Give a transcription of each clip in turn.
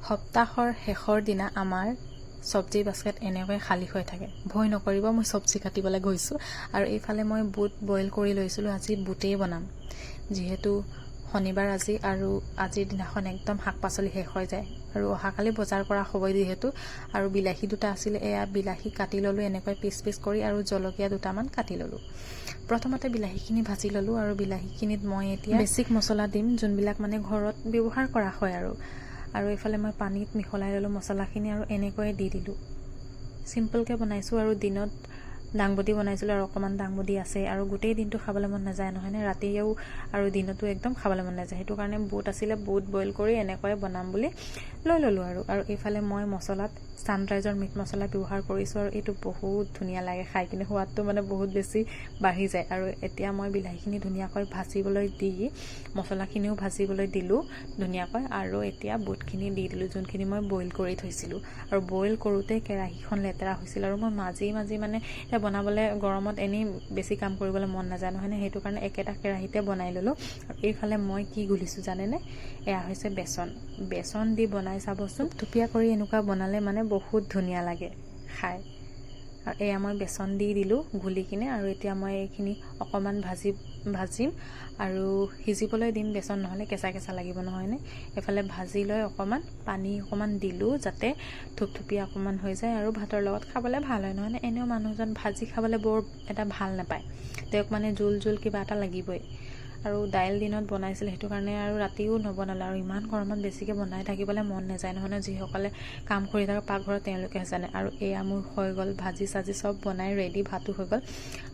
সপ্তাহৰ শেষৰ দিনা আমাৰ চব্জি বাস্কেট এনেকৈ খালী হৈ থাকে। ভয় নকৰিব, মই চব্জি কাটিবলৈ গৈছোঁ আৰু এইফালে মই বুট বইল কৰি লৈছিলোঁ। আজি বুটেই বনাম, যিহেতু শনিবাৰ আজি আৰু আজিৰ দিনাখন একদম শাক পাচলি শেষ হৈ যায় আৰু অহাকালি বজাৰ কৰা হ'বই যিহেতু। আৰু বিলাহী দুটা আছিলে, এয়া বিলাহী কাটি ল'লোঁ এনেকৈ পিচ পিচ কৰি, আৰু জলকীয়া দুটামান কাটি ল'লোঁ। প্ৰথমতে বিলাহীখিনি ভাজি ল'লোঁ আৰু বিলাহীখিনিত মই এতিয়া বেছিক মছলা দিম, যোনবিলাক মানে ঘৰত ব্যৱহাৰ কৰা হয় আৰু এইফালে মই পানীত মিহলাই ল'লোঁ মছলাখিনি আৰু এনেকৈয়ে দি দিলোঁ। চিম্পলকৈ বনাইছোঁ আৰু দিনত দাংবডি বনাইছিলোঁ আৰু অকণমান দাংবডি আছে আৰু গোটেই দিনটো খাবলৈ মন নাযায় নহয়নে, ৰাতিও আৰু দিনতো একদম খাবলৈ মন নাযায়। সেইটো কাৰণে বুট আছিলে, বুট বইল কৰি এনেকৈয়ে বনাম বুলি লৈ ল'লোঁ আৰু এইফালে মই মছলাত ছানৰাইজৰ মিট মছলা ব্যৱহাৰ কৰিছোঁ আৰু এইটো বহুত ধুনীয়া লাগে খাই কিনে, সোৱাদটো মানে বহুত বেছি বাঢ়ি যায়। আৰু এতিয়া মই বিলাহীখিনি ধুনীয়াকৈ ভাজিবলৈ দি মছলাখিনিও ভাজিবলৈ দিলোঁ ধুনীয়াকৈ, আৰু এতিয়া বুটখিনি দি দিলোঁ যোনখিনি মই বইল কৰি থৈছিলোঁ। আৰু বইল কৰোঁতে কেৰাহীখন লেতেৰা হৈছিল আৰু মই মাজে মানে এতিয়া বনাবলৈ গৰমত এনেই বেছি কাম কৰিবলৈ মন নাযায় নহয়নে, সেইটো কাৰণে একেটা কেৰাহীতে বনাই ল'লোঁ। আৰু এইফালে মই কি গুলিছোঁ জানেনে, এয়া হৈছে বেচন দি বনাই চাবচোন, থুপীয়া কৰি এনেকুৱা বনালে মানে বহুত ধুনীয়া লাগে খাই। আৰু এয়া মই বেচন দি দিলোঁ গুলি কিনে, আৰু এতিয়া মই এইখিনি অকণমান ভাজিম আৰু সিজিবলৈ দিম, বেচন নহ'লে কেঁচা কেঁচা লাগিব নহয়নে। এফালে ভাজি লৈ পানী অকণমান দিলোঁ যাতে থুপথুপীয়া অকণমান হৈ যায় আৰু ভাতৰ লগত খাবলৈ ভাল হয় নহয়নে। এনেও মানুহজন ভাজি খাবলৈ বৰ এটা ভাল নাপায়, তেওঁক মানে জোল কিবা এটা লাগিবই। আৰু দাইল দিনত বনাইছিল, সেইটো কাৰণে আৰু ৰাতিও নবনালে, আৰু ইমান গৰমত বেছিকৈ বনাই থাকিবলৈ মন নাযায় নহয়, যিসকলে কাম কৰি থাকে পাকঘৰত তেওঁলোকেহে জানে। আৰু এয়া মোৰ হৈ গ'ল, ভাজি চাজি চব বনাই ৰেডি, ভাতো হৈ গ'ল।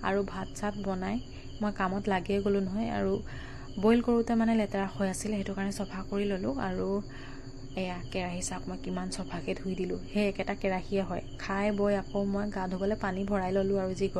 আৰু ভাত চাত বনাই মই কামত লাগিয়ে গ'লোঁ নহয়, আৰু বইল কৰোঁতে মানে লেতেৰা হৈ আছিলে, সেইটো কাৰণে চফা কৰি ল'লোঁ। আৰু এয়া কেৰাহী চাওক মই কিমান চফাকৈ ধুই দিলোঁ, সেই একেটা কেৰাহীয়ে হয়। খাই বৈ আকৌ মই গা ধুবলৈ পানী ভৰাই ল'লোঁ, আৰু যি গৰম